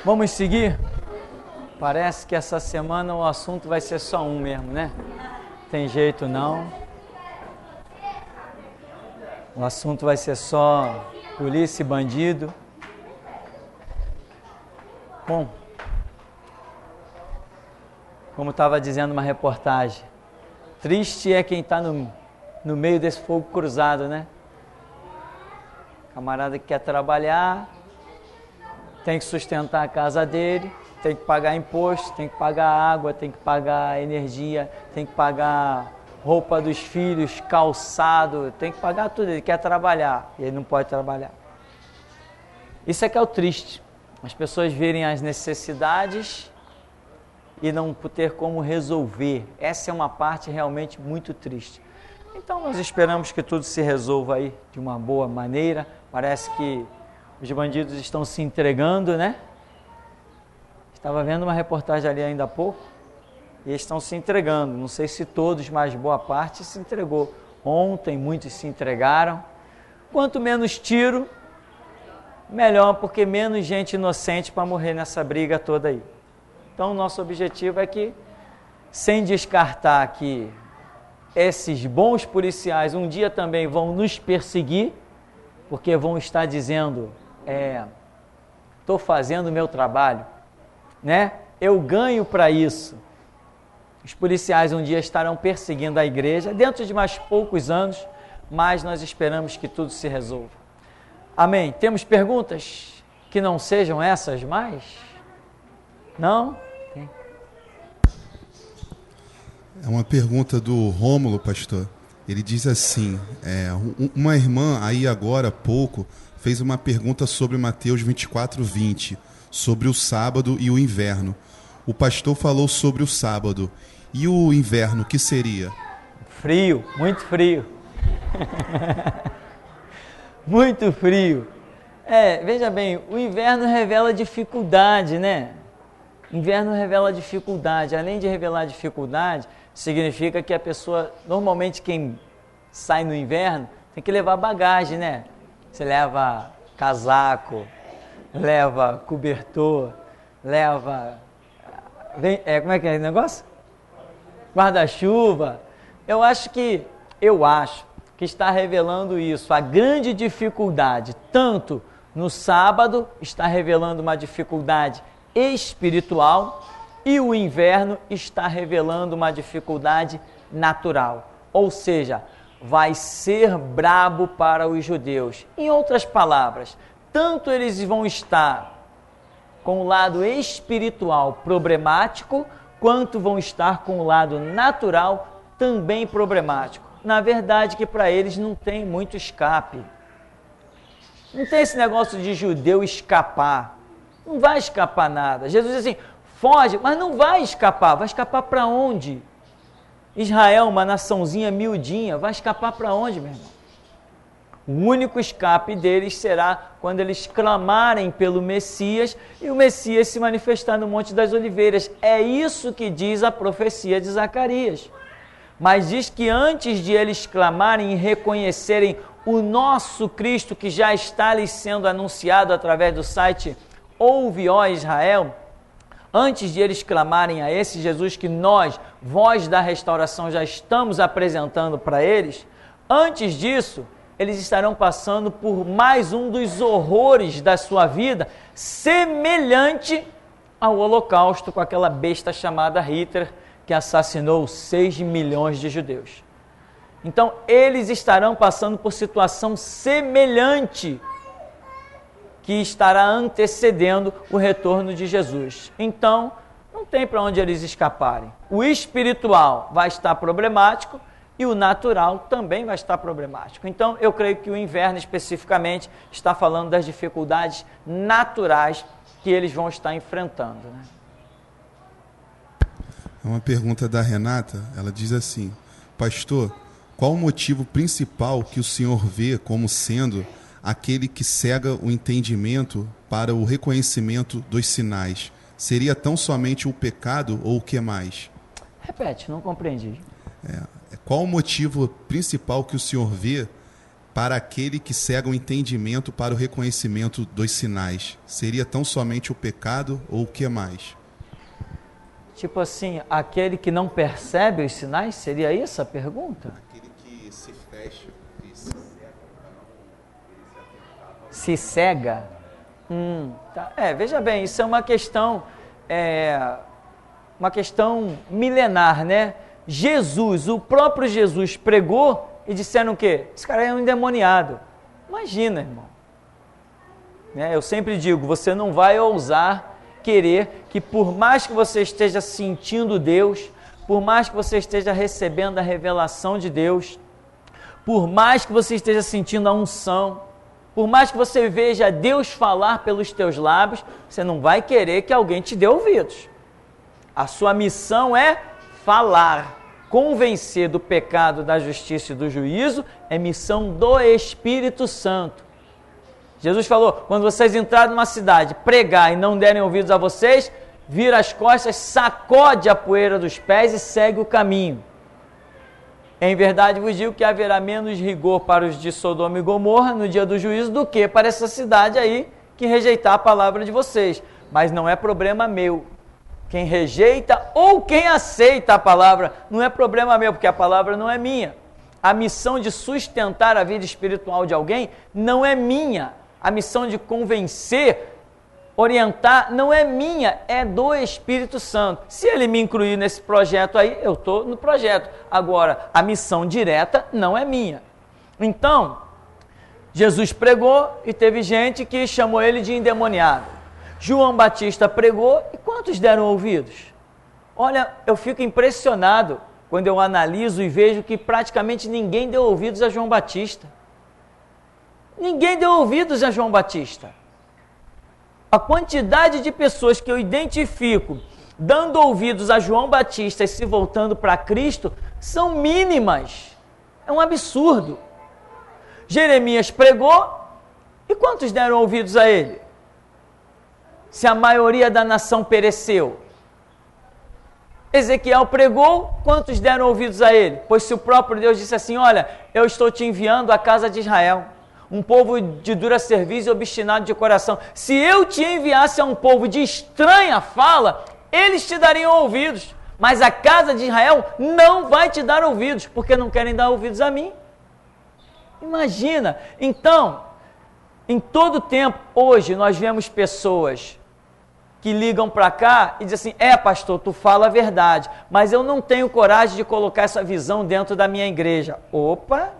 Vamos seguir? Parece que essa semana o assunto vai ser só um mesmo, né? Tem jeito não. O assunto vai ser só polícia e bandido. Bom, como estava dizendo uma reportagem, triste é quem está no meio desse fogo cruzado, né? Camarada que quer trabalhar, tem que sustentar a casa dele, tem que pagar imposto, tem que pagar água, tem que pagar energia, tem que pagar roupa dos filhos, calçado, tem que pagar tudo. Ele quer trabalhar e ele não pode trabalhar. Isso é que é o triste. As pessoas verem as necessidades e não ter como resolver. Essa é uma parte realmente muito triste. Então nós esperamos que tudo se resolva aí de uma boa maneira. Parece que os bandidos estão se entregando, né? Estava vendo uma reportagem ali ainda há pouco e eles estão se entregando. Não sei se todos, mas boa parte se entregou. Ontem muitos se entregaram. Quanto menos tiro, melhor, porque menos gente inocente para morrer nessa briga toda aí. Então o nosso objetivo é que, sem descartar que esses bons policiais um dia também vão nos perseguir, porque vão estar dizendo, estou fazendo o meu trabalho, né? Eu ganho para isso. Os policiais um dia estarão perseguindo a igreja, dentro de mais poucos anos, mas nós esperamos que tudo se resolva. Amém? Temos perguntas que não sejam essas mais? Não? Tem. É uma pergunta do Rômulo, pastor. Ele diz assim, uma irmã aí agora há pouco fez uma pergunta sobre Mateus 24:20, sobre o sábado e o inverno. O pastor falou sobre o sábado. E o inverno, o que seria? Frio, muito frio. Muito frio. Veja bem, o inverno revela dificuldade, né? Inverno revela dificuldade. Além de revelar dificuldade, significa que a pessoa, normalmente quem sai no inverno, tem que levar bagagem, né? Você leva casaco, leva cobertor, leva... como é que é o negócio? Guarda-chuva. Eu acho que está revelando isso. A grande dificuldade, tanto no sábado, está revelando uma dificuldade espiritual, e o inverno está revelando uma dificuldade natural. Ou seja, vai ser brabo para os judeus. Em outras palavras, tanto eles vão estar com o lado espiritual problemático, quanto vão estar com o lado natural também problemático. Na verdade, que para eles não tem muito escape. Não tem esse negócio de judeu escapar. Não vai escapar nada. Jesus diz assim, foge, mas não vai escapar. Vai escapar para onde? Israel, uma naçãozinha miudinha, vai escapar para onde, meu irmão? O único escape deles será quando eles clamarem pelo Messias e o Messias se manifestar no Monte das Oliveiras. É isso que diz a profecia de Zacarias. Mas diz que antes de eles clamarem e reconhecerem o nosso Cristo, que já está lhes sendo anunciado através do site Ouve, ó Israel, antes de eles clamarem a esse Jesus que nós, voz da restauração, já estamos apresentando para eles, antes disso, eles estarão passando por mais um dos horrores da sua vida, semelhante ao Holocausto com aquela besta chamada Hitler, que assassinou 6 milhões de judeus. Então, eles estarão passando por situação semelhante que estará antecedendo o retorno de Jesus. Então, não tem para onde eles escaparem. O espiritual vai estar problemático e o natural também vai estar problemático. Então, eu creio que o inverno especificamente está falando das dificuldades naturais que eles vão estar enfrentando, né? É uma pergunta da Renata, ela diz assim, pastor, qual o motivo principal que o senhor vê como sendo aquele que cega o entendimento para o reconhecimento dos sinais? Seria tão somente o pecado ou o que mais? Repete, não compreendi. Qual o motivo principal que o senhor vê para aquele que cega o entendimento para o reconhecimento dos sinais, seria tão somente o pecado ou o que mais? Tipo assim, aquele que não percebe os sinais, seria isso a pergunta? Aquele que se fecha e se cega. Se cega? Tá. Veja bem, isso é uma questão milenar, né? Jesus, o próprio Jesus pregou e disseram o quê? Esse cara é um endemoniado. Imagina, irmão. Eu sempre digo, você não vai ousar querer que por mais que você esteja sentindo Deus, por mais que você esteja recebendo a revelação de Deus, por mais que você esteja sentindo a unção, por mais que você veja Deus falar pelos teus lábios, você não vai querer que alguém te dê ouvidos. A sua missão é falar. Convencer do pecado, da justiça e do juízo é missão do Espírito Santo. Jesus falou, quando vocês entrarem numa cidade, pregar e não derem ouvidos a vocês, vira as costas, sacode a poeira dos pés e segue o caminho. Em verdade vos digo que haverá menos rigor para os de Sodoma e Gomorra no dia do juízo do que para essa cidade aí que rejeitar a palavra de vocês. Mas não é problema meu. Quem rejeita ou quem aceita a palavra não é problema meu, porque a palavra não é minha. A missão de sustentar a vida espiritual de alguém não é minha. A missão de convencer, orientar, não é minha, é do Espírito Santo. Se ele me incluir nesse projeto aí, eu estou no projeto. Agora, a missão direta não é minha. Então, Jesus pregou e teve gente que chamou ele de endemoniado. João Batista pregou e quantos deram ouvidos? Olha, eu fico impressionado quando eu analiso e vejo que praticamente ninguém deu ouvidos a João Batista. Ninguém deu ouvidos a João Batista. A quantidade de pessoas que eu identifico dando ouvidos a João Batista e se voltando para Cristo são mínimas. É um absurdo. Jeremias pregou e quantos deram ouvidos a ele? Se a maioria da nação pereceu. Ezequiel pregou, quantos deram ouvidos a ele? Pois se o próprio Deus disse assim, olha, eu estou te enviando à casa de Israel, um povo de dura serviço e obstinado de coração. Se eu te enviasse a um povo de estranha fala, eles te dariam ouvidos, mas a casa de Israel não vai te dar ouvidos, porque não querem dar ouvidos a mim. Imagina, então, em todo tempo, hoje nós vemos pessoas que ligam para cá e dizem assim, pastor, tu fala a verdade, mas eu não tenho coragem de colocar essa visão dentro da minha igreja. Opa!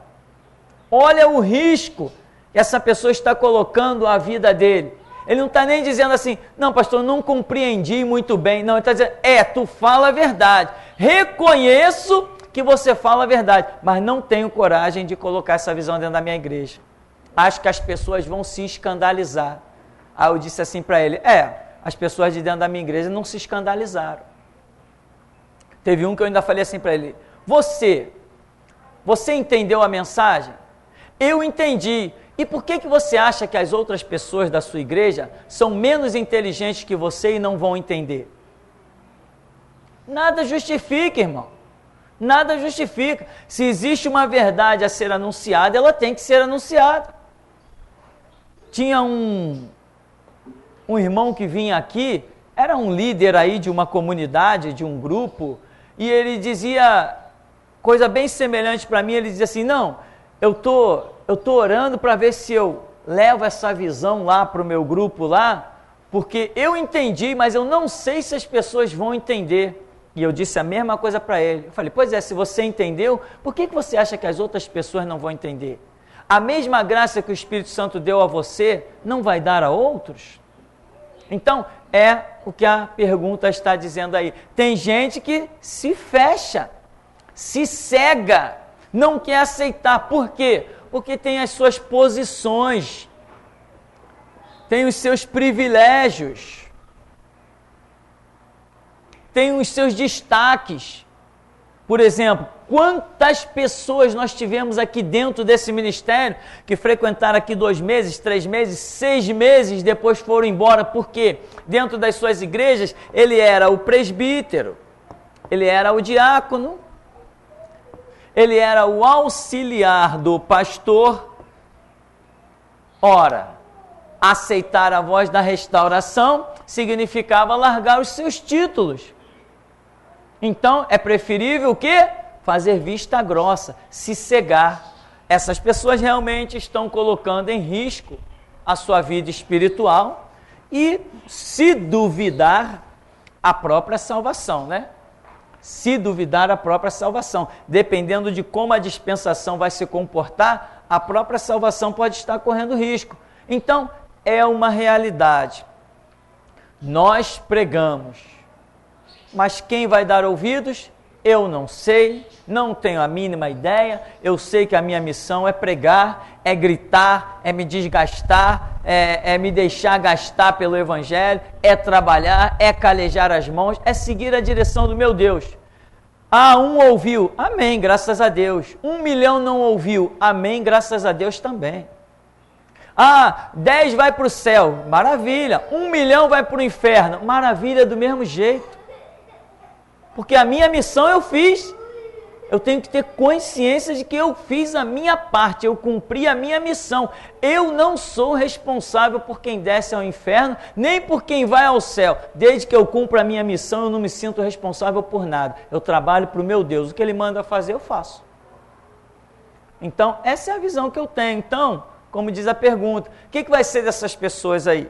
Olha o risco que essa pessoa está colocando a vida dele. Ele não está nem dizendo assim, não pastor, não compreendi muito bem. Não, ele está dizendo, tu fala a verdade. Reconheço que você fala a verdade, mas não tenho coragem de colocar essa visão dentro da minha igreja. Acho que as pessoas vão se escandalizar. Aí eu disse assim para ele, as pessoas de dentro da minha igreja não se escandalizaram. Teve um que eu ainda falei assim para ele, você entendeu a mensagem? Eu entendi. E por que você acha que as outras pessoas da sua igreja são menos inteligentes que você e não vão entender? Nada justifica, irmão. Nada justifica. Se existe uma verdade a ser anunciada, ela tem que ser anunciada. Tinha um irmão que vinha aqui, era um líder aí de uma comunidade, de um grupo, e ele dizia coisa bem semelhante para mim, ele dizia assim, não, eu tô orando para ver se eu levo essa visão lá para o meu grupo lá, porque eu entendi, mas eu não sei se as pessoas vão entender. E eu disse a mesma coisa para ele. Eu falei, pois se você entendeu, por que você acha que as outras pessoas não vão entender? A mesma graça que o Espírito Santo deu a você, não vai dar a outros? Então, é o que a pergunta está dizendo aí. Tem gente que se fecha, se cega, não quer aceitar. Por quê? Porque tem as suas posições, tem os seus privilégios, tem os seus destaques. Por exemplo, quantas pessoas nós tivemos aqui dentro desse ministério que frequentaram aqui 2 meses, 3 meses, 6 meses, depois foram embora, porque dentro das suas igrejas ele era o presbítero, ele era o diácono, ele era o auxiliar do pastor, Ora, aceitar a voz da restauração significava largar os seus títulos. Então, é preferível o quê? Fazer vista grossa, se cegar. Essas pessoas realmente estão colocando em risco a sua vida espiritual e, se duvidar, a própria salvação, né? Se duvidar, a própria salvação. Dependendo de como a dispensação vai se comportar, a própria salvação pode estar correndo risco. Então, é uma realidade. Nós pregamos, mas quem vai dar ouvidos? Eu não sei, não tenho a mínima ideia. Eu sei que a minha missão é pregar, é gritar, é me desgastar, é me deixar gastar pelo Evangelho, é trabalhar, é calejar as mãos, é seguir a direção do meu Deus. Ah, um ouviu, amém, graças a Deus. 1 milhão não ouviu, amém, graças a Deus também. Ah, 10 vai para o céu, maravilha. 1 milhão vai para o inferno, maravilha do mesmo jeito. Porque a minha missão eu fiz. Eu tenho que ter consciência de que eu fiz a minha parte, eu cumpri a minha missão. Eu não sou responsável por quem desce ao inferno, nem por quem vai ao céu. Desde que eu cumpra a minha missão, eu não me sinto responsável por nada. Eu trabalho para o meu Deus. O que Ele manda fazer, eu faço. Então, essa é a visão que eu tenho. Então, como diz a pergunta, o que vai ser dessas pessoas aí?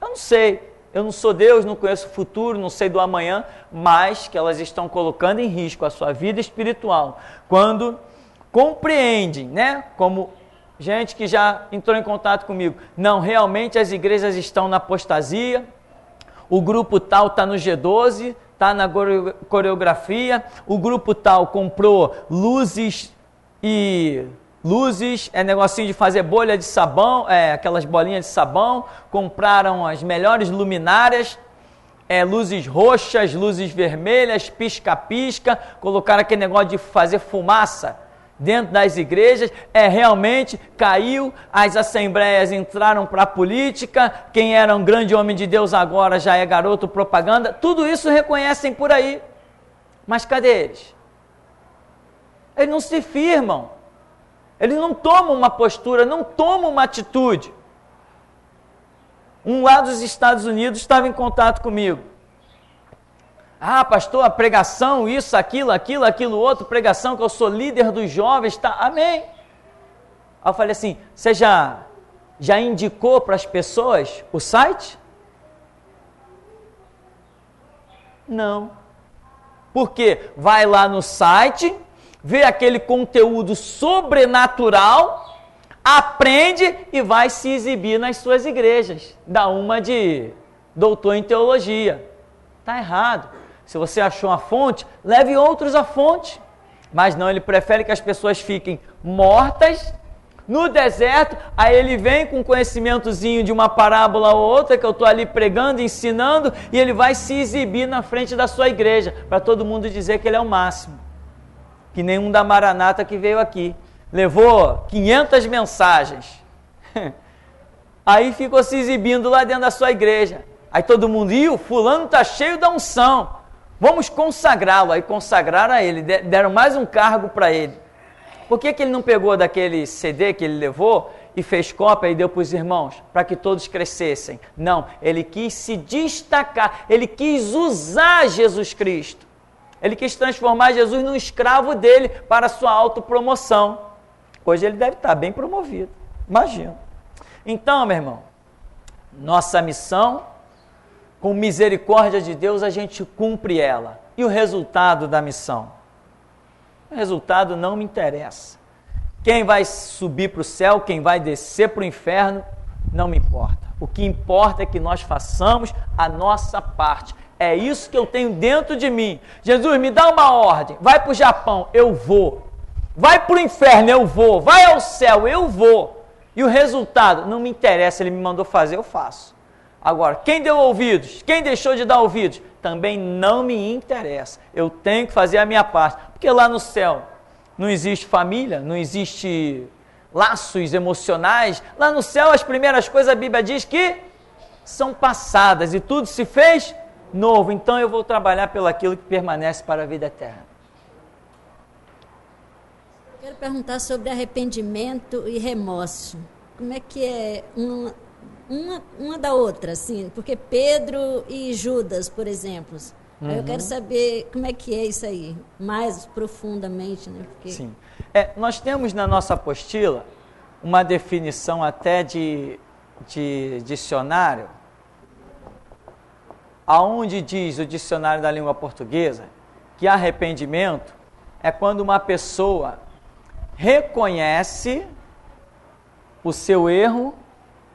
Eu não sei. Eu não sou Deus, não conheço o futuro, não sei do amanhã, mas que elas estão colocando em risco a sua vida espiritual. Quando compreendem, né? Como gente que já entrou em contato comigo. Não, realmente as igrejas estão na apostasia, o grupo tal está no G12, está na coreografia, o grupo tal comprou luzes, é negocinho de fazer bolha de sabão, aquelas bolinhas de sabão, compraram as melhores luminárias, luzes roxas, luzes vermelhas, pisca-pisca, colocaram aquele negócio de fazer fumaça dentro das igrejas, realmente caiu, as assembleias entraram para a política, quem era um grande homem de Deus agora já é garoto propaganda, tudo isso reconhecem por aí, mas cadê eles? Eles não se firmam. Eles não tomam uma postura, não tomam uma atitude. Um lá dos Estados Unidos estava em contato comigo. Ah, pastor, a pregação, isso, aquilo outro, pregação que eu sou líder dos jovens, tá? Amém. Aí eu falei assim, você já indicou para as pessoas o site? Não. Por quê? Vai lá no site, vê aquele conteúdo sobrenatural, aprende e vai se exibir nas suas igrejas. Dá uma de doutor em teologia. Está errado. Se você achou uma fonte, leve outros à fonte. Mas não, ele prefere que as pessoas fiquem mortas no deserto, aí ele vem com um conhecimentozinho de uma parábola ou outra, que eu estou ali pregando, ensinando, e ele vai se exibir na frente da sua igreja, para todo mundo dizer que ele é o máximo. Que nenhum da Maranata que veio aqui. Levou 500 mensagens. Aí ficou se exibindo lá dentro da sua igreja. Aí todo mundo, o fulano está cheio da unção. Vamos consagrá-lo. Aí consagraram a ele, deram mais um cargo para ele. Por que ele não pegou daquele CD que ele levou e fez cópia e deu para os irmãos? Para que todos crescessem. Não, ele quis se destacar, ele quis usar Jesus Cristo. Ele quis transformar Jesus num escravo dele para a sua autopromoção. Hoje ele deve estar bem promovido, imagina. Então, meu irmão, nossa missão, com misericórdia de Deus, a gente cumpre ela. E o resultado da missão? O resultado não me interessa. Quem vai subir para o céu, quem vai descer para o inferno, não me importa. O que importa é que nós façamos a nossa parte. É isso que eu tenho dentro de mim. Jesus, me dá uma ordem. Vai para o Japão, eu vou. Vai para o inferno, eu vou. Vai ao céu, eu vou. E o resultado, não me interessa, ele me mandou fazer, eu faço. Agora, quem deu ouvidos, quem deixou de dar ouvidos, também não me interessa. Eu tenho que fazer a minha parte. Porque lá no céu não existe família, não existe laços emocionais. Lá no céu as primeiras coisas a Bíblia diz que são passadas e tudo se fez novo. Então eu vou trabalhar pelo aquilo que permanece para a vida eterna. Quero perguntar sobre arrependimento e remorso. como é que é uma da outra, assim, porque Pedro e Judas, por exemplo. Eu quero saber como é que é isso aí, mais profundamente, né? Porque... Sim. Nós temos na nossa apostila uma definição até de dicionário, aonde diz o dicionário da língua portuguesa que arrependimento é quando uma pessoa reconhece o seu erro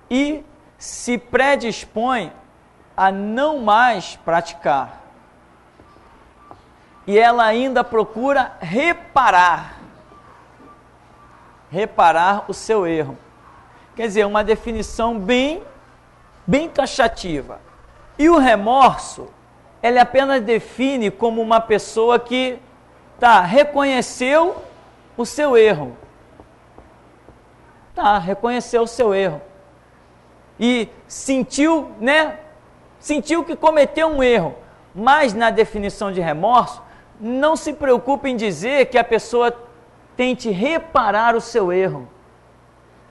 e se predispõe a não mais praticar. E ela ainda procura reparar o seu erro. Quer dizer, uma definição bem taxativa. E o remorso, ele apenas define como uma pessoa que reconheceu o seu erro. Reconheceu o seu erro. E sentiu que cometeu um erro. Mas na definição de remorso, não se preocupe em dizer que a pessoa tente reparar o seu erro.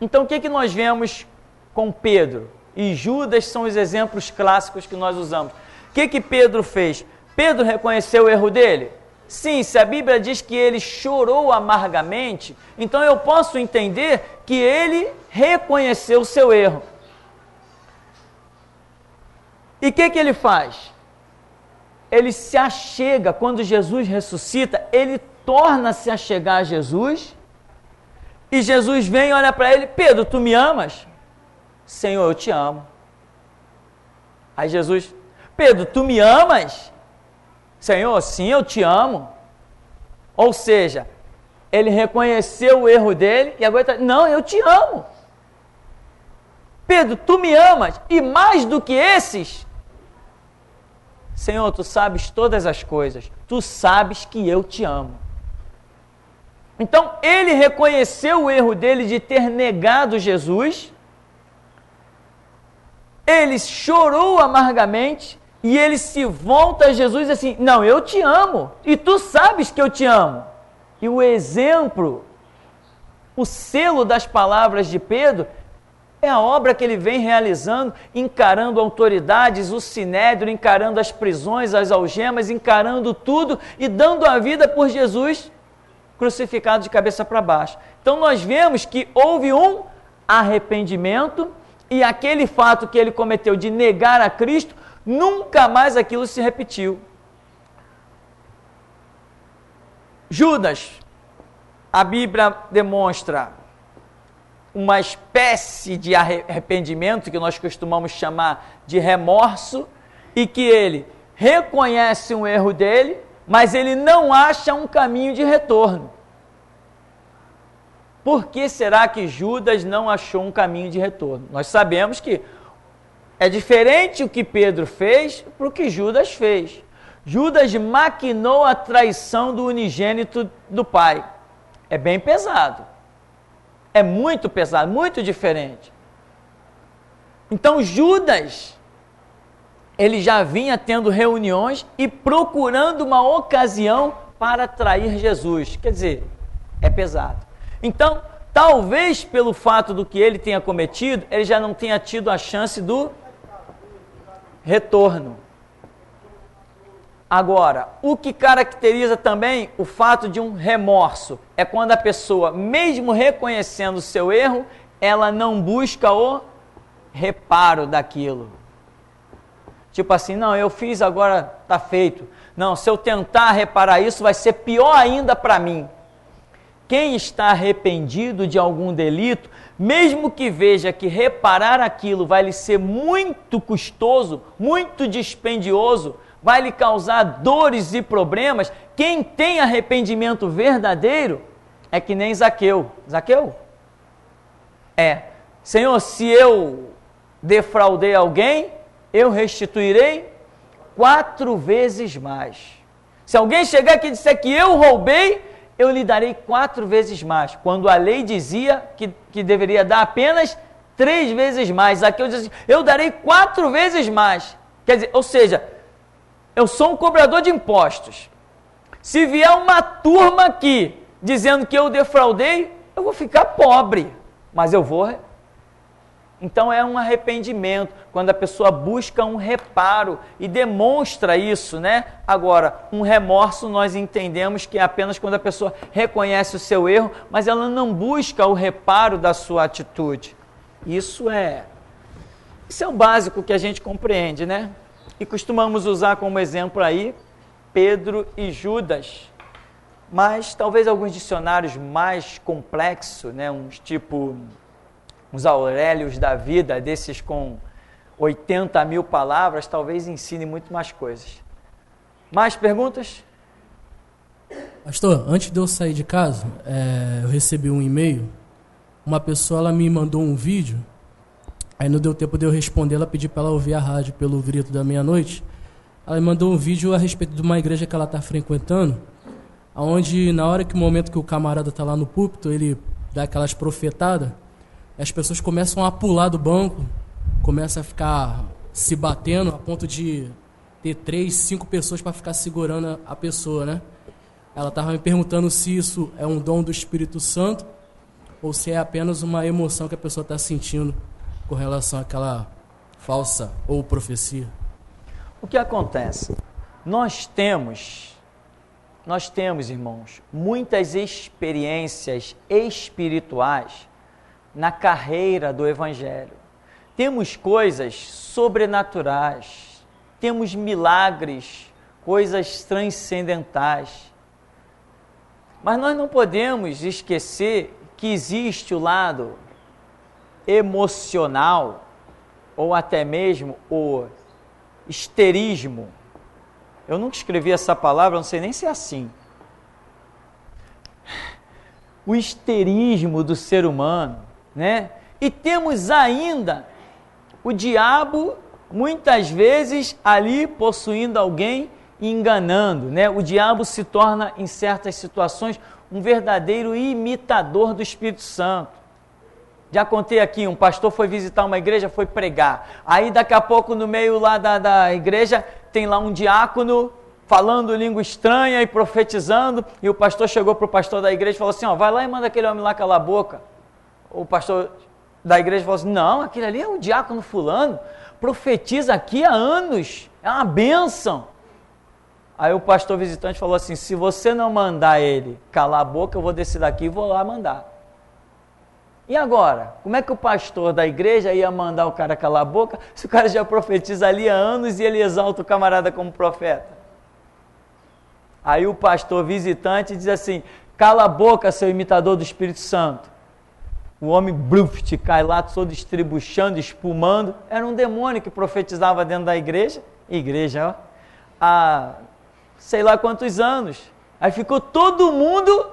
Então, o que nós vemos com Pedro? E Judas são os exemplos clássicos que nós usamos. O que Pedro fez? Pedro reconheceu o erro dele? Sim, se a Bíblia diz que ele chorou amargamente, então eu posso entender que ele reconheceu o seu erro. E o que ele faz? Ele se achega, quando Jesus ressuscita, ele torna-se a chegar a Jesus, e Jesus vem e olha para ele: Pedro, tu me amas? Senhor, eu te amo. Aí Jesus: Pedro, tu me amas? Senhor, sim, eu te amo. Ou seja, ele reconheceu o erro dele e agora está: não, eu te amo. Pedro, tu me amas? E mais do que esses? Senhor, tu sabes todas as coisas, tu sabes que eu te amo. Então, ele reconheceu o erro dele de ter negado Jesus, ele chorou amargamente e ele se volta a Jesus assim: não, eu te amo e tu sabes que eu te amo. E o exemplo, o selo das palavras de Pedro, é a obra que ele vem realizando, encarando autoridades, o sinédrio, encarando as prisões, as algemas, encarando tudo e dando a vida por Jesus crucificado de cabeça para baixo. Então nós vemos que houve um arrependimento e aquele fato que ele cometeu de negar a Cristo, nunca mais aquilo se repetiu. Judas, a Bíblia demonstra uma espécie de arrependimento que nós costumamos chamar de remorso, e que ele reconhece um erro dele, mas ele não acha um caminho de retorno. Por que será que Judas não achou um caminho de retorno? Nós sabemos que é diferente o que Pedro fez para o que Judas fez. Judas maquinou a traição do unigênito do Pai. É bem pesado. É muito pesado, muito diferente. Então Judas, ele já vinha tendo reuniões e procurando uma ocasião para trair Jesus. Quer dizer, é pesado. Então, talvez pelo fato do que ele tenha cometido, ele já não tenha tido a chance do retorno. Agora, o que caracteriza também o fato de um remorso é quando a pessoa, mesmo reconhecendo o seu erro, ela não busca o reparo daquilo. Tipo assim: não, eu fiz, agora está feito. Não, se eu tentar reparar isso, vai ser pior ainda para mim. Quem está arrependido de algum delito, mesmo que veja que reparar aquilo vai lhe ser muito custoso, muito dispendioso, vai lhe causar dores e problemas, quem tem arrependimento verdadeiro é que nem Zaqueu. Zaqueu? Senhor, se eu defraudei alguém, eu restituirei 4 vezes mais. Se alguém chegar aqui e disser que eu roubei, eu lhe darei 4 vezes mais. Quando a lei dizia que deveria dar apenas 3 vezes mais. Zaqueu diz assim: eu darei 4 vezes mais. Quer dizer, ou seja, eu sou um cobrador de impostos. Se vier uma turma aqui dizendo que eu defraudei, eu vou ficar pobre, mas eu vou Então é um arrependimento, quando a pessoa busca um reparo e demonstra isso, né? Agora, um remorso nós entendemos que é apenas quando a pessoa reconhece o seu erro, mas ela não busca o reparo da sua atitude. Isso é o básico que a gente compreende, né? E costumamos usar como exemplo aí Pedro e Judas, mas talvez alguns dicionários mais complexos, né? Uns Aurélios da vida, desses com 80 mil palavras, talvez ensine muito mais coisas. Mais perguntas? Pastor, antes de eu sair de casa, eu recebi um e-mail, uma pessoa ela me mandou um vídeo, aí não deu tempo de eu responder, ela pediu para ela ouvir a rádio pelo grito da meia-noite, ela me mandou um vídeo a respeito de uma igreja que ela está frequentando, onde na hora que o momento que o camarada está lá no púlpito, ele dá aquelas profetadas, as pessoas começam a pular do banco, começam a ficar se batendo a ponto de ter 3, 5 pessoas para ficar segurando a pessoa, né? Ela estava me perguntando se isso é um dom do Espírito Santo ou se é apenas uma emoção que a pessoa está sentindo com relação àquela falsa ou profecia. O que acontece? Nós temos, irmãos, muitas experiências espirituais na carreira do Evangelho. Temos coisas sobrenaturais, temos milagres, coisas transcendentais. Mas nós não podemos esquecer que existe o lado emocional, ou até mesmo o histerismo. Eu nunca escrevi essa palavra, não sei nem se é assim. O histerismo do ser humano, né? E temos ainda o diabo, muitas vezes, ali possuindo alguém e enganando, né? O diabo se torna, em certas situações, um verdadeiro imitador do Espírito Santo. Já contei aqui, um pastor foi visitar uma igreja, foi pregar. Aí daqui a pouco no meio lá da igreja tem lá um diácono falando língua estranha e profetizando, e o pastor chegou para o pastor da igreja e falou assim, vai lá e manda aquele homem lá calar a boca. O pastor da igreja falou assim, não, aquele ali é o diácono fulano, profetiza aqui há anos, é uma bênção. Aí o pastor visitante falou assim, se você não mandar ele calar a boca, eu vou descer daqui e vou lá mandar. E agora? Como é que o pastor da igreja ia mandar o cara calar a boca se o cara já profetiza ali há anos e ele exalta o camarada como profeta? Aí o pastor visitante diz assim, cala a boca, seu imitador do Espírito Santo. O homem bruft, cai lá todo estribuchando, espumando. Era um demônio que profetizava dentro da igreja, ó, há sei lá quantos anos. Aí ficou todo mundo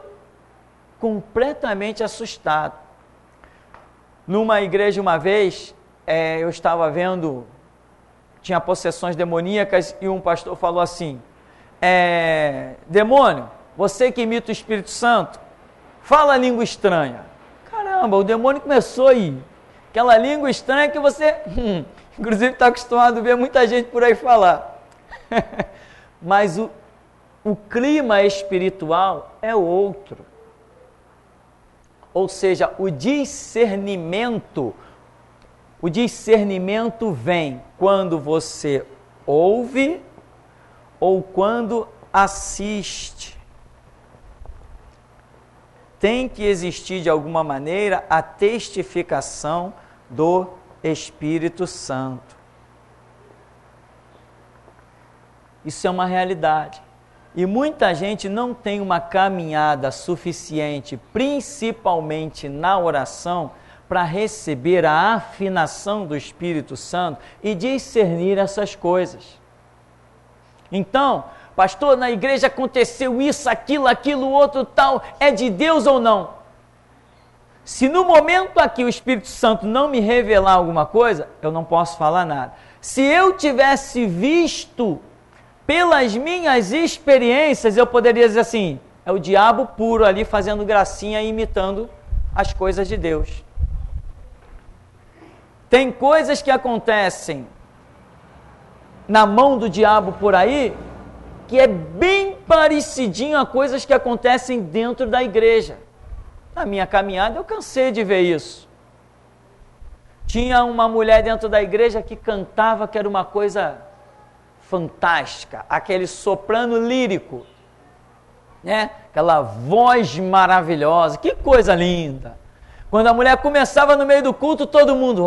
completamente assustado. Numa igreja uma vez, eu estava vendo, tinha possessões demoníacas e um pastor falou assim, demônio, você que imita o Espírito Santo, fala língua estranha. Caramba, o demônio começou aí, aquela língua estranha que você, inclusive está acostumado a ver muita gente por aí falar. Mas o clima espiritual é outro. Ou seja, o discernimento vem quando você ouve ou quando assiste. Tem que existir de alguma maneira a testificação do Espírito Santo. Isso é uma realidade. E muita gente não tem uma caminhada suficiente, principalmente na oração, para receber a afinação do Espírito Santo e discernir essas coisas. Então, pastor, na igreja aconteceu isso, aquilo, outro tal, é de Deus ou não? Se no momento aqui o Espírito Santo não me revelar alguma coisa, eu não posso falar nada. Se eu tivesse visto pelas minhas experiências, eu poderia dizer assim, é o diabo puro ali fazendo gracinha e imitando as coisas de Deus. Tem coisas que acontecem na mão do diabo por aí, que é bem parecidinho a coisas que acontecem dentro da igreja. Na minha caminhada eu cansei de ver isso. Tinha uma mulher dentro da igreja que cantava, que era uma coisa fantástica, aquele soprano lírico, né? Aquela voz maravilhosa, que coisa linda. Quando a mulher começava no meio do culto, todo mundo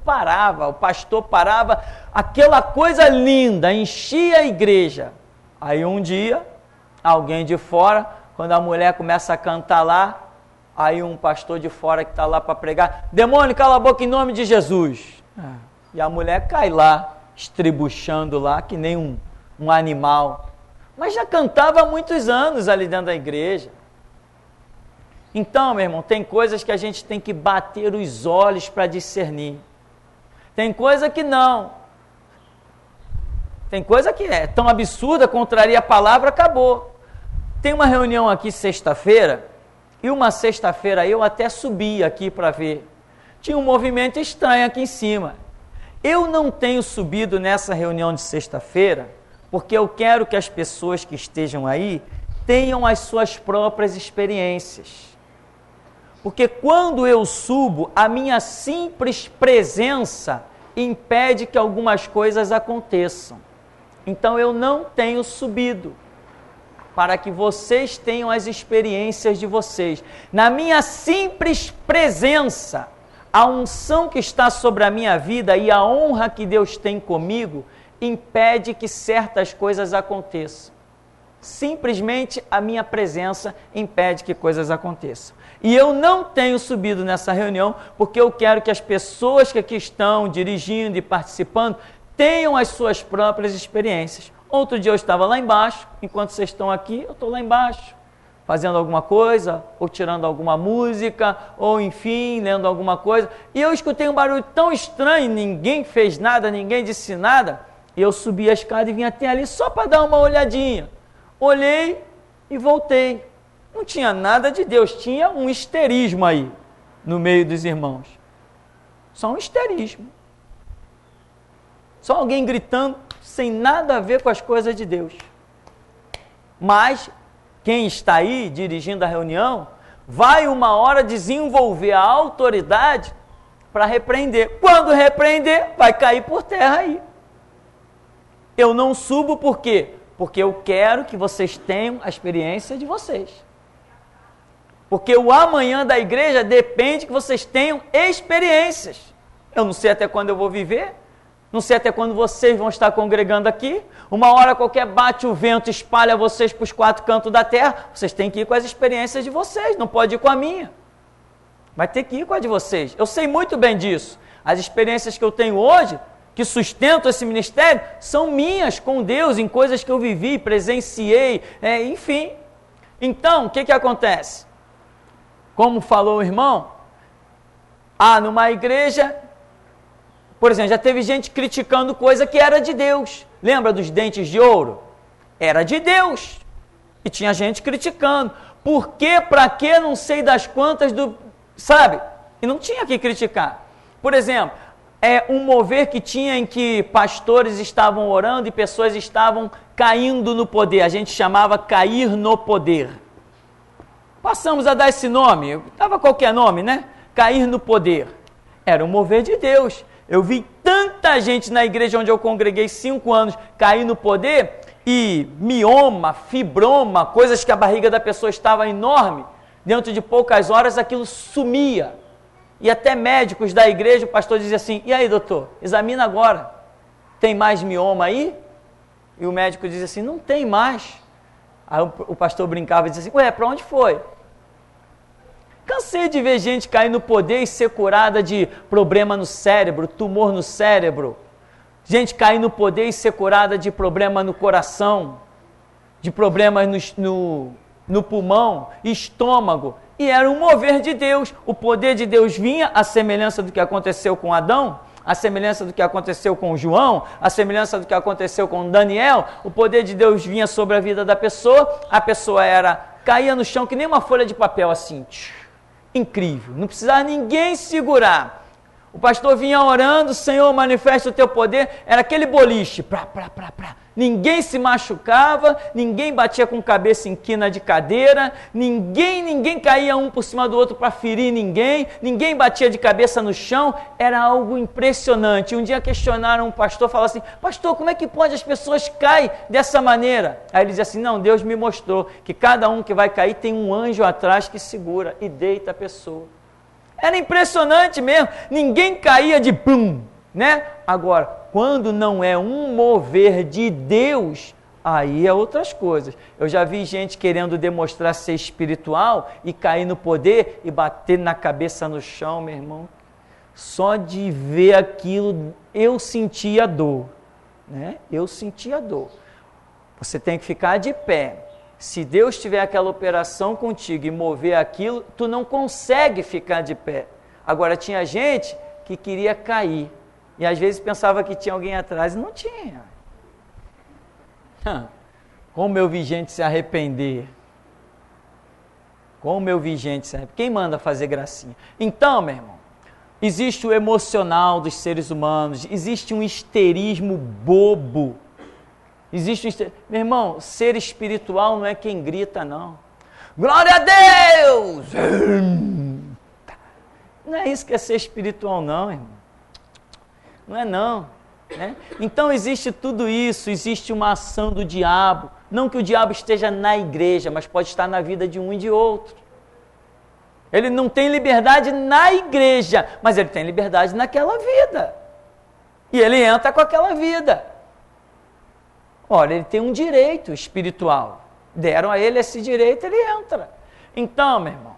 parava, o pastor parava, aquela coisa linda, enchia a igreja. Aí um dia, alguém de fora, quando a mulher começa a cantar lá, aí um pastor de fora que está lá para pregar, demônio, cala a boca em nome de Jesus. E a mulher cai lá, estribuchando lá, que nem um animal. Mas já cantava há muitos anos ali dentro da igreja. Então, meu irmão, tem coisas que a gente tem que bater os olhos para discernir. Tem coisa que não. Tem coisa que é tão absurda, contraria a palavra, acabou. Tem uma reunião aqui sexta-feira, e uma sexta-feira eu até subi aqui para ver. Tinha um movimento estranho aqui em cima. Eu não tenho subido nessa reunião de sexta-feira, porque eu quero que as pessoas que estejam aí tenham as suas próprias experiências. Porque quando eu subo, a minha simples presença impede que algumas coisas aconteçam. Então eu não tenho subido, para que vocês tenham as experiências de vocês. Na minha simples presença, a unção que está sobre a minha vida e a honra que Deus tem comigo impede que certas coisas aconteçam. Simplesmente a minha presença impede que coisas aconteçam. E eu não tenho subido nessa reunião porque eu quero que as pessoas que aqui estão dirigindo e participando tenham as suas próprias experiências. Outro dia eu estava lá embaixo, enquanto vocês estão aqui, eu estou lá embaixo, fazendo alguma coisa, ou tirando alguma música, ou enfim, lendo alguma coisa, e eu escutei um barulho tão estranho, ninguém fez nada, ninguém disse nada, e eu subi a escada e vim até ali só para dar uma olhadinha. Olhei e voltei. Não tinha nada de Deus, tinha um histerismo aí, no meio dos irmãos. Só um histerismo. Só alguém gritando, sem nada a ver com as coisas de Deus. Mas quem está aí dirigindo a reunião, vai uma hora desenvolver a autoridade para repreender. Quando repreender, vai cair por terra aí. Eu não subo por quê? Porque eu quero que vocês tenham a experiência de vocês. Porque o amanhã da igreja depende que vocês tenham experiências. Eu não sei até quando eu vou viver, não sei até quando vocês vão estar congregando aqui. Uma hora qualquer bate o vento, espalha vocês para os 4 cantos da terra. Vocês têm que ir com as experiências de vocês, não pode ir com a minha. Vai ter que ir com a de vocês. Eu sei muito bem disso. As experiências que eu tenho hoje, que sustentam esse ministério, são minhas com Deus, em coisas que eu vivi, presenciei, enfim. Então, o que acontece? Como falou o irmão, numa igreja, por exemplo, já teve gente criticando coisa que era de Deus. Lembra dos dentes de ouro? Era de Deus. E tinha gente criticando. Por quê? Para quê? Não sei das quantas sabe? E não tinha que criticar. Por exemplo, um mover que tinha em que pastores estavam orando e pessoas estavam caindo no poder. A gente chamava cair no poder. Passamos a dar esse nome, dava qualquer nome, né? Cair no poder. Era um mover de Deus. Eu vi tanta gente na igreja onde eu congreguei 5 anos cair no poder e mioma, fibroma, coisas que a barriga da pessoa estava enorme, dentro de poucas horas aquilo sumia. E até médicos da igreja, o pastor dizia assim, e aí doutor, examina agora, tem mais mioma aí? E o médico dizia assim, não tem mais. Aí o pastor brincava e dizia assim, para onde foi? Cansei de ver gente cair no poder e ser curada de problema no cérebro, tumor no cérebro. Gente cair no poder e ser curada de problema no coração, de problemas no pulmão, estômago. E era um mover de Deus. O poder de Deus vinha, a semelhança do que aconteceu com Adão, a semelhança do que aconteceu com João, a semelhança do que aconteceu com Daniel. O poder de Deus vinha sobre a vida da pessoa, a pessoa caía no chão que nem uma folha de papel assim. Incrível, não precisava ninguém segurar. O pastor vinha orando, Senhor, manifesta o teu poder. Era aquele boliche. Ninguém se machucava, ninguém batia com cabeça em quina de cadeira, ninguém caía um por cima do outro para ferir ninguém batia de cabeça no chão. Era algo impressionante. Um dia questionaram um pastor, falaram assim, pastor, como é que pode as pessoas caírem dessa maneira? Aí ele dizia assim, não, Deus me mostrou que cada um que vai cair tem um anjo atrás que segura e deita a pessoa. Era impressionante mesmo, ninguém caía de pum, né? Agora, quando não é um mover de Deus, aí é outras coisas. Eu já vi gente querendo demonstrar ser espiritual e cair no poder e bater na cabeça no chão, meu irmão. Só de ver aquilo, eu sentia dor, né? Eu sentia dor. Você tem que ficar de pé. Se Deus tiver aquela operação contigo e mover aquilo, tu não consegue ficar de pé. Agora, tinha gente que queria cair. E às vezes pensava que tinha alguém atrás e não tinha. Como eu vi gente se arrepender. Como eu vi gente se arrepender. Quem manda fazer gracinha? Então, meu irmão, existe o emocional dos seres humanos, existe um histerismo bobo. Meu irmão, ser espiritual não é quem grita, não. Glória a Deus! Não é isso que é ser espiritual, não, irmão. Não é, não. Né? Então existe tudo isso, existe uma ação do diabo. Não que o diabo esteja na igreja, mas pode estar na vida de um e de outro. Ele não tem liberdade na igreja, mas ele tem liberdade naquela vida. E ele entra com aquela vida. Olha, ele tem um direito espiritual. Deram a ele esse direito, ele entra. Então, meu irmão,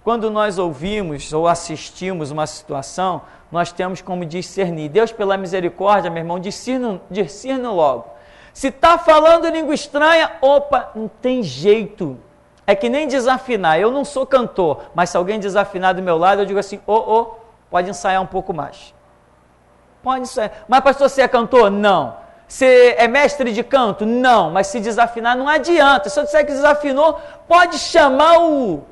quando nós ouvimos ou assistimos uma situação, nós temos como discernir. Deus, pela misericórdia, meu irmão, discerne logo. Se está falando língua estranha, opa, não tem jeito. É que nem desafinar. Eu não sou cantor, mas se alguém desafinar do meu lado, eu digo assim, pode ensaiar um pouco mais. Pode ensaiar. Mas, pastor, você é cantor? Não. Você é mestre de canto? Não, mas se desafinar não adianta. Se eu disser que desafinou, pode chamar o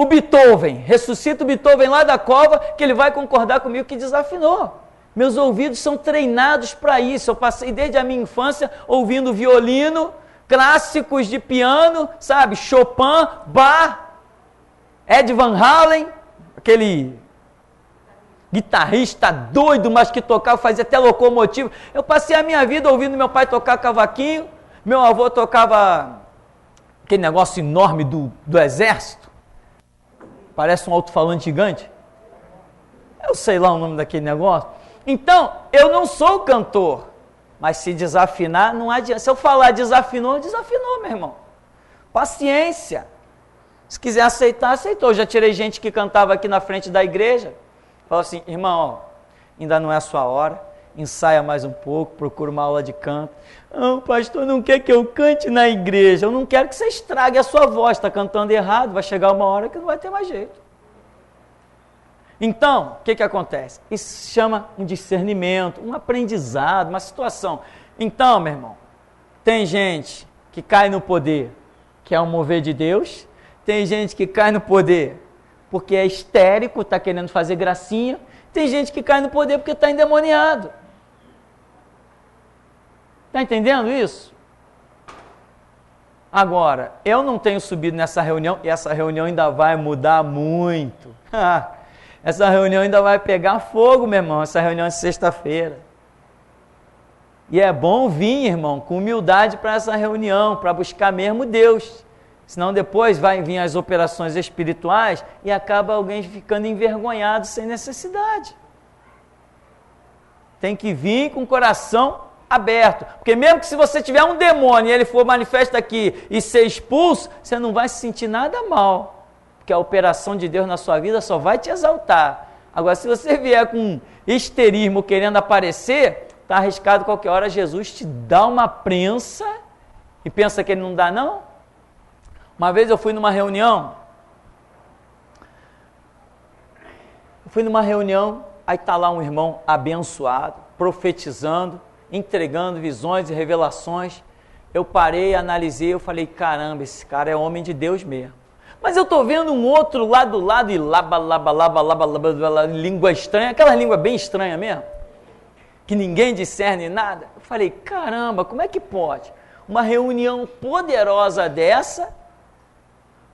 Beethoven. Ressuscita o Beethoven lá da cova, que ele vai concordar comigo que desafinou. Meus ouvidos são treinados para isso. Eu passei desde a minha infância ouvindo violino, clássicos de piano, sabe? Chopin, Bach, Ed Van Halen, aquele guitarrista doido, mas que tocava, fazia até locomotiva. Eu passei a minha vida ouvindo meu pai tocar cavaquinho, meu avô tocava aquele negócio enorme do exército, parece um alto-falante gigante. Eu sei lá o nome daquele negócio. Então, eu não sou cantor, mas se desafinar, não adianta. Se eu falar desafinou, meu irmão. Paciência. Se quiser aceitar, aceitou. Eu já tirei gente que cantava aqui na frente da igreja. Falou assim, irmão, ainda não é a sua hora, ensaia mais um pouco, procura uma aula de canto. Não, o pastor não quer que eu cante na igreja, eu não quero que você estrague a sua voz, está cantando errado, vai chegar uma hora que não vai ter mais jeito. Então, o que acontece? Isso se chama um discernimento, um aprendizado, uma situação. Então, meu irmão, tem gente que cai no poder, que é um mover de Deus, tem gente que cai no poder porque é histérico, está querendo fazer gracinha. Tem gente que cai no poder porque está endemoniado. Está entendendo isso? Agora, eu não tenho subido nessa reunião, e essa reunião ainda vai mudar muito. Essa reunião ainda vai pegar fogo, meu irmão, essa reunião de sexta-feira. E é bom vir, irmão, com humildade para essa reunião, para buscar mesmo Deus. Senão depois vai vir as operações espirituais e acaba alguém ficando envergonhado sem necessidade. Tem que vir com o coração aberto. Porque mesmo que se você tiver um demônio e ele for manifesto aqui e ser expulso, você não vai se sentir nada mal. Porque a operação de Deus na sua vida só vai te exaltar. Agora, se você vier com histerismo querendo aparecer, está arriscado qualquer hora Jesus te dá uma prensa e pensa que ele não dá não? Uma vez eu fui numa reunião, aí está lá um irmão abençoado, profetizando, entregando visões e revelações. Eu parei, analisei, eu falei, caramba, esse cara é homem de Deus mesmo. Mas eu estou vendo um outro lá do lado e laba, língua estranha, aquela língua bem estranha mesmo, que ninguém discerne nada. Eu falei, caramba, como é que pode? Uma reunião poderosa dessa,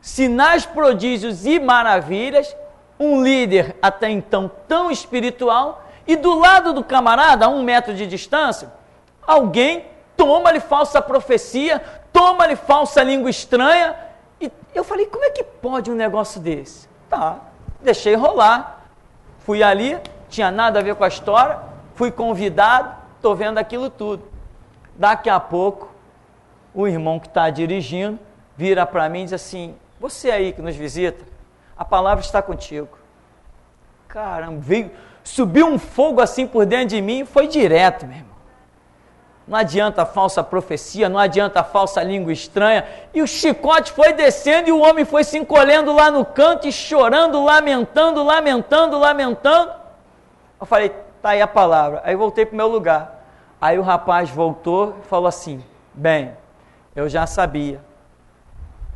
sinais, prodígios e maravilhas, um líder até então tão espiritual, e do lado do camarada, a 1 metro de distância, alguém toma-lhe falsa profecia, toma-lhe falsa língua estranha. E eu falei, como é que pode um negócio desse? Tá, deixei rolar. Fui ali, tinha nada a ver com a história, fui convidado, estou vendo aquilo tudo. Daqui a pouco, o irmão que está dirigindo vira para mim e diz assim, você aí que nos visita, a palavra está contigo. Caramba, subiu um fogo assim por dentro de mim e foi direto, meu irmão. Não adianta a falsa profecia, não adianta a falsa língua estranha. E o chicote foi descendo e o homem foi se encolhendo lá no canto e chorando, lamentando. Eu falei, tá aí a palavra. Aí voltei para o meu lugar. Aí o rapaz voltou e falou assim, bem, eu já sabia.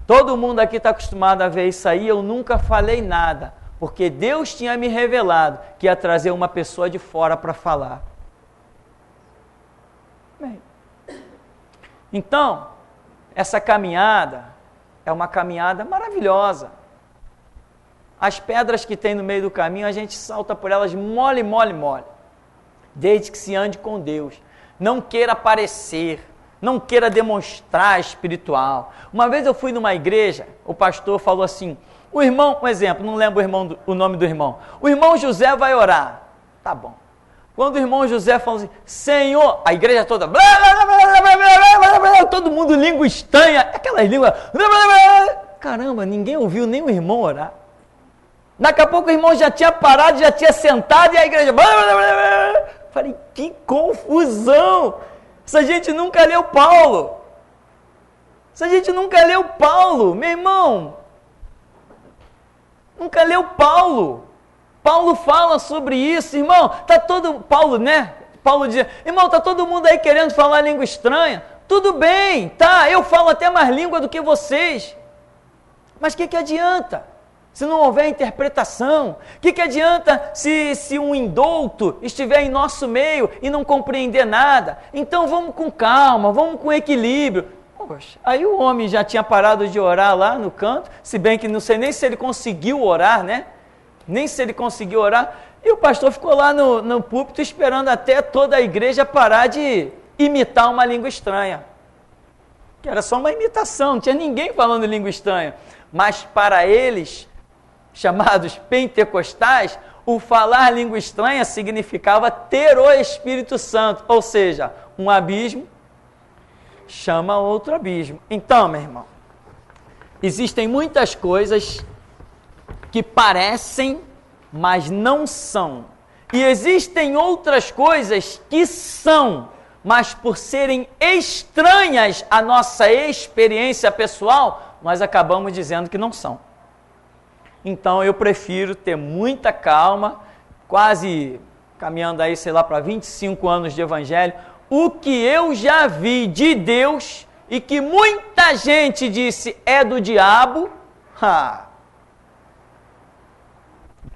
Todo mundo aqui está acostumado a ver isso aí, eu nunca falei nada, porque Deus tinha me revelado que ia trazer uma pessoa de fora para falar. Bem, então, essa caminhada é uma caminhada maravilhosa. As pedras que tem no meio do caminho, a gente salta por elas mole, desde que se ande com Deus. Não queira parecer, não queira demonstrar espiritual. Uma vez eu fui numa igreja, o pastor falou assim, o irmão, um exemplo, não lembro o nome do irmão, o irmão José vai orar. Tá bom. Quando o irmão José falou assim, Senhor, a igreja toda, todo mundo língua estranha, aquelas línguas, caramba, ninguém ouviu nem o irmão orar. Daqui a pouco o irmão já tinha parado, já tinha sentado e a igreja, falei, que confusão, essa gente nunca leu Paulo, meu irmão, nunca leu Paulo. Paulo fala sobre isso, irmão, Paulo diz, irmão, tá todo mundo aí querendo falar língua estranha, tudo bem, tá, eu falo até mais língua do que vocês, mas o que adianta, se não houver interpretação? O que adianta se um indouto estiver em nosso meio e não compreender nada? Então vamos com calma, vamos com equilíbrio. Poxa, aí o homem já tinha parado de orar lá no canto, se bem que não sei nem se ele conseguiu orar, né? Nem se ele conseguiu orar, e o pastor ficou lá no púlpito esperando até toda a igreja parar de imitar uma língua estranha. Que era só uma imitação, não tinha ninguém falando língua estranha. Mas para eles, chamados pentecostais, o falar língua estranha significava ter o Espírito Santo, ou seja, um abismo chama outro abismo. Então, meu irmão, existem muitas coisas que parecem, mas não são. E existem outras coisas que são, mas por serem estranhas à nossa experiência pessoal, nós acabamos dizendo que não são. Então eu prefiro ter muita calma, quase caminhando aí, sei lá, para 25 anos de evangelho, o que eu já vi de Deus e que muita gente disse é do diabo,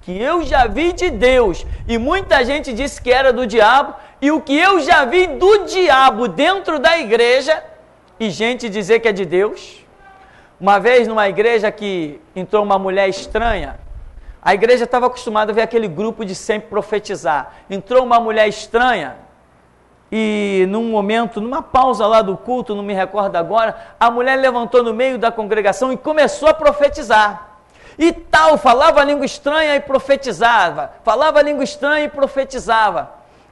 que eu já vi de Deus, e muita gente disse que era do diabo, e o que eu já vi do diabo dentro da igreja, e gente dizer que é de Deus. Uma vez numa igreja que entrou uma mulher estranha, a igreja estava acostumada a ver aquele grupo de sempre profetizar, entrou uma mulher estranha, e num momento, numa pausa lá do culto, não me recordo agora, a mulher levantou no meio da congregação e começou a profetizar. E tal, falava língua estranha e profetizava,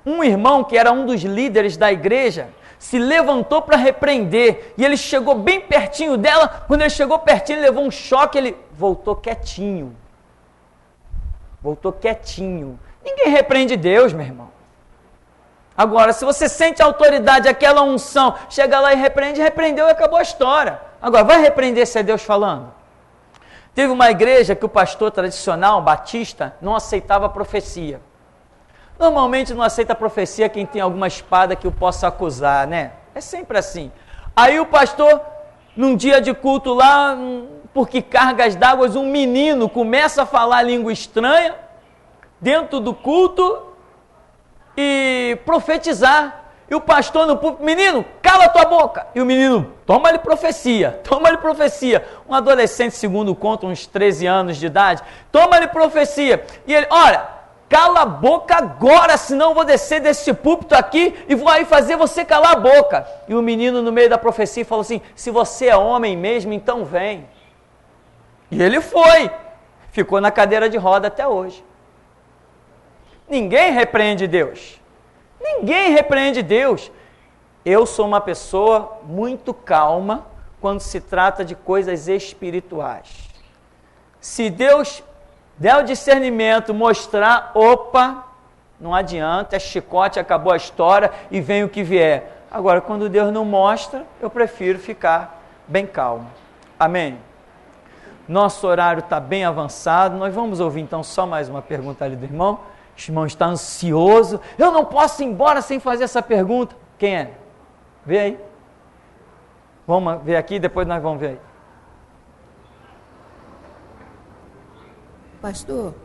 Um irmão que era um dos líderes da igreja, se levantou para repreender, e ele chegou bem pertinho dela, quando ele chegou pertinho, ele levou um choque, ele voltou quietinho. Ninguém repreende Deus, meu irmão. Agora, se você sente a autoridade, aquela unção, chega lá e repreendeu e acabou a história. Agora, vai repreender se é Deus falando? Teve uma igreja que o pastor tradicional, batista, não aceitava profecia. Normalmente não aceita profecia quem tem alguma espada que o possa acusar, né? É sempre assim. Aí o pastor num dia de culto lá, porque cargas d'água, um menino começa a falar língua estranha dentro do culto e profetizar. E o pastor no púlpito, menino, cala tua boca. E o menino, toma-lhe profecia, toma-lhe profecia. Um adolescente, segundo o conto, uns 13 anos de idade, toma-lhe profecia. E ele, olha, cala a boca agora, senão eu vou descer desse púlpito aqui e vou aí fazer você calar a boca. E o menino, no meio da profecia, falou assim, se você é homem mesmo, então vem. E ele foi, ficou na cadeira de roda até hoje. Ninguém repreende Deus. Ninguém repreende Deus. Eu sou uma pessoa muito calma quando se trata de coisas espirituais. Se Deus der o discernimento, mostrar, opa, não adianta, é chicote, acabou a história e vem o que vier. Agora, quando Deus não mostra, eu prefiro ficar bem calmo. Amém? Nosso horário está bem avançado, nós vamos ouvir então só mais uma pergunta ali do irmão. O irmão está ansioso. Eu não posso ir embora sem fazer essa pergunta. Quem é? Vê aí. Vamos ver aqui, depois nós vamos ver aí. Pastor,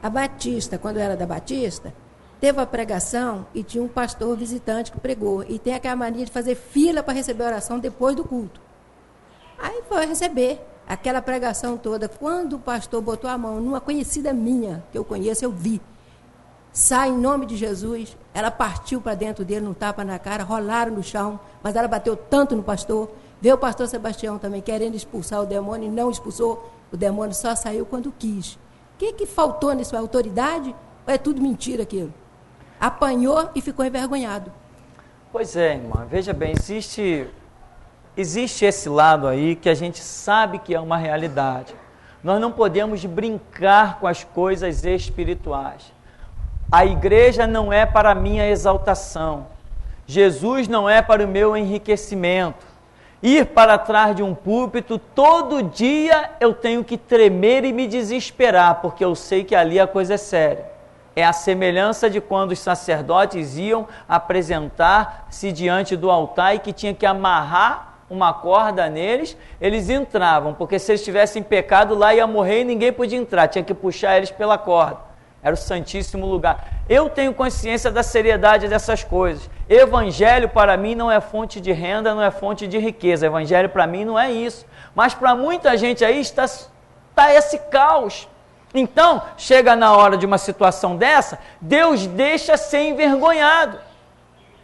a Batista, quando eu era da Batista, teve a pregação e tinha um pastor visitante que pregou. E tem aquela mania de fazer fila para receber a oração depois do culto. Aí foi receber aquela pregação toda. Quando o pastor botou a mão numa conhecida minha, que eu conheço, eu vi. Sai em nome de Jesus, ela partiu para dentro dele, num tapa na cara, rolaram no chão, mas ela bateu tanto no pastor. Veio o pastor Sebastião também querendo expulsar o demônio e não expulsou. O demônio só saiu quando quis. O que faltou nisso? A autoridade? Ou é tudo mentira aquilo? Apanhou e ficou envergonhado. Pois é, irmã, veja bem, existe esse lado aí que a gente sabe que é uma realidade. Nós não podemos brincar com as coisas espirituais. A igreja não é para a minha exaltação. Jesus não é para o meu enriquecimento. Ir para trás de um púlpito, todo dia eu tenho que tremer e me desesperar, porque eu sei que ali a coisa é séria. É a semelhança de quando os sacerdotes iam apresentar-se diante do altar e que tinha que amarrar uma corda neles, eles entravam, porque se eles tivessem pecado lá ia morrer e ninguém podia entrar, tinha que puxar eles pela corda. Era o santíssimo lugar. Eu tenho consciência da seriedade dessas coisas. Evangelho para mim não é fonte de renda, não é fonte de riqueza. Evangelho para mim não é isso. Mas para muita gente aí está esse caos. Então, chega na hora de uma situação dessa, Deus deixa ser envergonhado.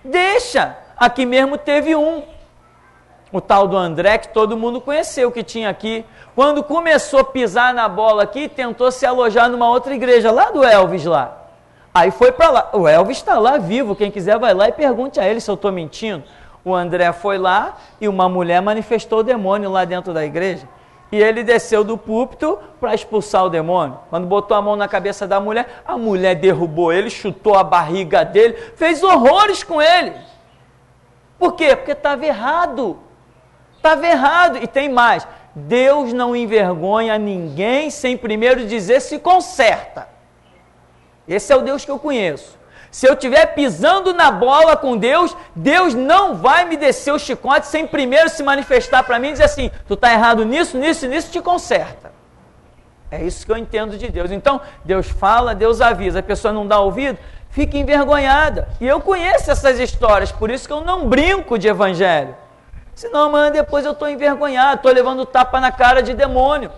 Deixa. Aqui mesmo teve o tal do André, que todo mundo conheceu, que tinha aqui. Quando começou a pisar na bola aqui, tentou se alojar numa outra igreja, lá do Elvis lá. Aí foi para lá. O Elvis está lá vivo, quem quiser vai lá e pergunte a ele se eu estou mentindo. O André foi lá e uma mulher manifestou o demônio lá dentro da igreja. E ele desceu do púlpito para expulsar o demônio. Quando botou a mão na cabeça da mulher, a mulher derrubou ele, chutou a barriga dele, fez horrores com ele. Por quê? Porque estava errado. Estava errado. E tem mais. Deus não envergonha ninguém sem primeiro dizer se conserta. Esse é o Deus que eu conheço. Se eu estiver pisando na bola com Deus, Deus não vai me descer o chicote sem primeiro se manifestar para mim e dizer assim, tu está errado nisso, nisso, nisso, te conserta. É isso que eu entendo de Deus. Então, Deus fala, Deus avisa, a pessoa não dá ouvido, fica envergonhada. E eu conheço essas histórias, por isso que eu não brinco de evangelho. Senão amanhã depois eu estou envergonhado, estou levando tapa na cara de demônio.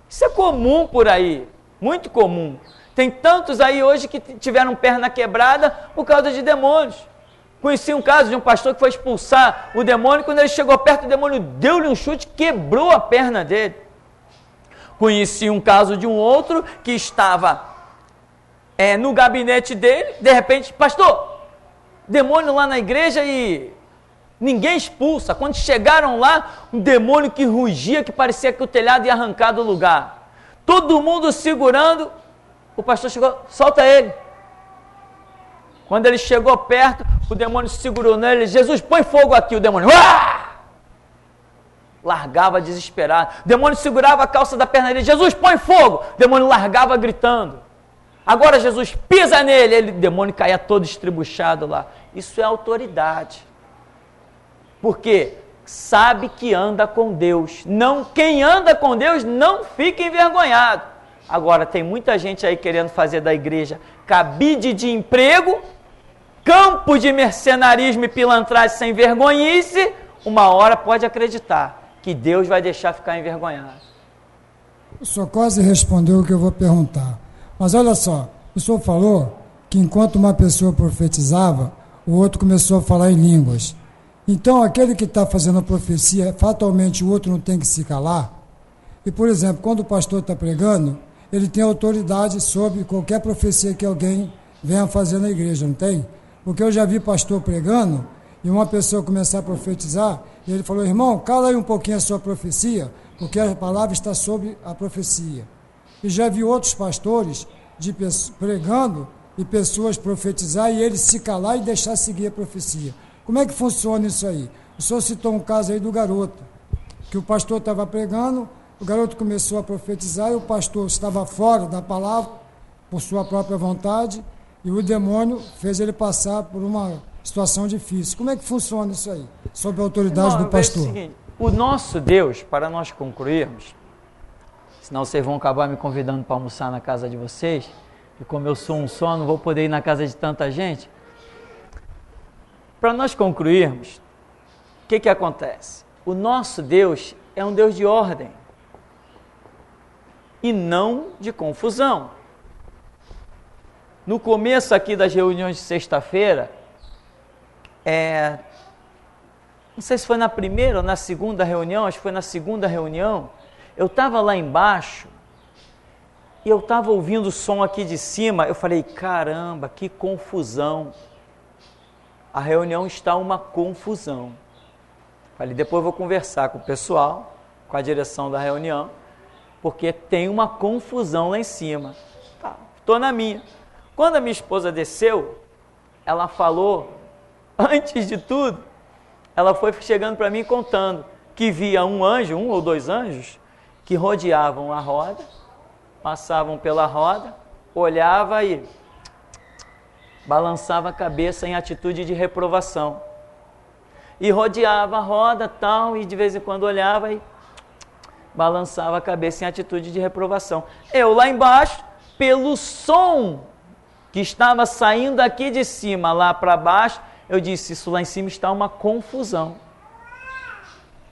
Isso é comum por aí, muito comum. Tem tantos aí hoje que tiveram perna quebrada por causa de demônios. Conheci um caso de um pastor que foi expulsar o demônio, quando ele chegou perto do demônio, deu-lhe um chute, quebrou a perna dele. Conheci um caso de um outro que estava no gabinete dele, de repente, pastor, demônio lá na igreja e ninguém expulsa. Quando chegaram lá, um demônio que rugia, que parecia que o telhado ia arrancar do lugar. Todo mundo segurando, o pastor chegou, solta ele. Quando ele chegou perto, o demônio segurou nele, Jesus, põe fogo aqui, o demônio, largava desesperado. O demônio segurava a calça da perna dele, Jesus, põe fogo, o demônio largava gritando. Agora Jesus, pisa nele, o demônio caía todo estribuchado lá. Isso é autoridade. Por quê? sabe que anda com Deus. Não, quem anda com Deus não fica envergonhado. Agora, tem muita gente aí querendo fazer da igreja cabide de emprego, campo de mercenarismo e pilantragem sem vergonhice. Uma hora pode acreditar que Deus vai deixar ficar envergonhado. O senhor quase respondeu o que eu vou perguntar. Mas olha só, o senhor falou que enquanto uma pessoa profetizava, o outro começou a falar em línguas. Então, aquele que está fazendo a profecia, fatalmente o outro não tem que se calar? E, por exemplo, quando o pastor está pregando, ele tem autoridade sobre qualquer profecia que alguém venha fazer na igreja, não tem? Porque eu já vi pastor pregando e uma pessoa começar a profetizar e ele falou, irmão, cala aí um pouquinho a sua profecia, porque a palavra está sobre a profecia. E já vi outros pastores pregando e pessoas profetizar e ele se calar e deixar seguir a profecia. Como é que funciona isso aí? O senhor citou um caso aí do garoto, que o pastor estava pregando, o garoto começou a profetizar e o pastor estava fora da palavra, por sua própria vontade, e o demônio fez ele passar por uma situação difícil. Como é que funciona isso aí, sob a autoridade do pastor? É o seguinte, o nosso Deus, para nós concluirmos, senão vocês vão acabar me convidando para almoçar na casa de vocês, e como eu sou um só, não vou poder ir na casa de tanta gente. Para nós concluirmos, o que acontece? O nosso Deus é um Deus de ordem e não de confusão. No começo aqui das reuniões de sexta-feira, não sei se foi na primeira ou na segunda reunião, acho que foi na segunda reunião, eu estava lá embaixo e eu estava ouvindo o som aqui de cima, eu falei, caramba, que confusão. A reunião está uma confusão. Falei, depois eu vou conversar com o pessoal, com a direção da reunião, porque tem uma confusão lá em cima. Tá, estou na minha. Quando a minha esposa desceu, ela falou, antes de tudo, ela foi chegando para mim contando que via um anjo, um ou dois anjos, que rodeavam a roda, passavam pela roda, olhava e balançava a cabeça em atitude de reprovação. E rodeava a roda tal, e de vez em quando olhava e balançava a cabeça em atitude de reprovação. Eu lá embaixo, pelo som que estava saindo aqui de cima lá para baixo, eu disse, isso lá em cima está uma confusão.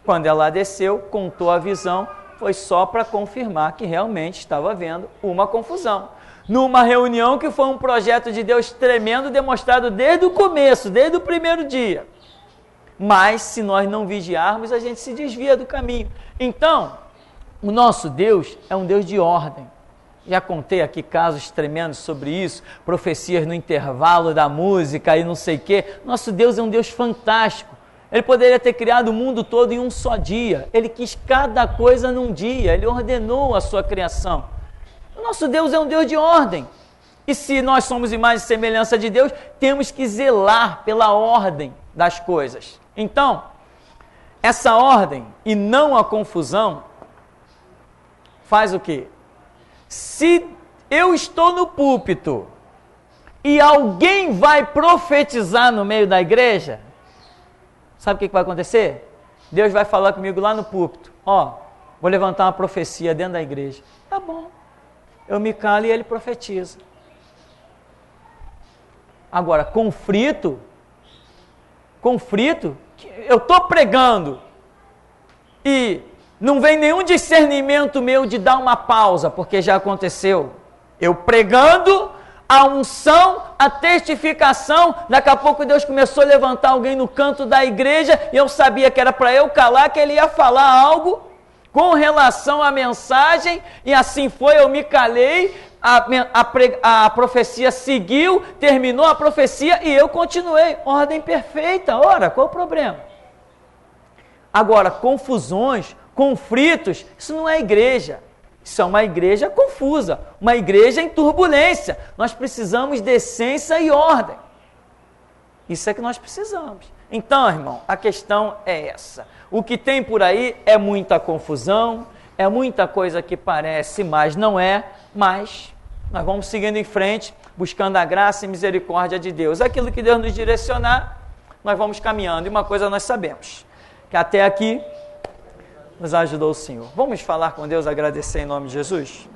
Quando ela desceu, contou a visão, foi só para confirmar que realmente estava havendo uma confusão. Numa reunião que foi um projeto de Deus tremendo, demonstrado desde o começo, desde o primeiro dia. Mas, se nós não vigiarmos, a gente se desvia do caminho. Então, o nosso Deus é um Deus de ordem. Já contei aqui casos tremendos sobre isso, profecias no intervalo da música e não sei o quê. Nosso Deus é um Deus fantástico. Ele poderia ter criado o mundo todo em um só dia. Ele quis cada coisa num dia, ele ordenou a sua criação. O nosso Deus é um Deus de ordem. E se nós somos imagem e semelhança de Deus, temos que zelar pela ordem das coisas. Então, essa ordem e não a confusão faz o quê? Se eu estou no púlpito e alguém vai profetizar no meio da igreja, sabe o que vai acontecer? Deus vai falar comigo lá no púlpito. Ó, vou levantar uma profecia dentro da igreja. Tá bom. Eu me calo e ele profetiza. Agora, conflito, eu estou pregando e não vem nenhum discernimento meu de dar uma pausa, porque já aconteceu. Eu pregando, a unção, a testificação, daqui a pouco Deus começou a levantar alguém no canto da igreja e eu sabia que era para eu calar, que ele ia falar algo com relação à mensagem, e assim foi, eu me calei, a profecia seguiu, terminou a profecia e eu continuei. Ordem perfeita, ora, qual o problema? Agora, confusões, conflitos, isso não é igreja. Isso é uma igreja confusa, uma igreja em turbulência. Nós precisamos de decência e ordem. Isso é que nós precisamos. Então, irmão, a questão é essa. O que tem por aí é muita confusão, é muita coisa que parece, mas não é, mas nós vamos seguindo em frente, buscando a graça e misericórdia de Deus. Aquilo que Deus nos direcionar, nós vamos caminhando. E uma coisa nós sabemos, que até aqui nos ajudou o Senhor. Vamos falar com Deus, agradecer em nome de Jesus?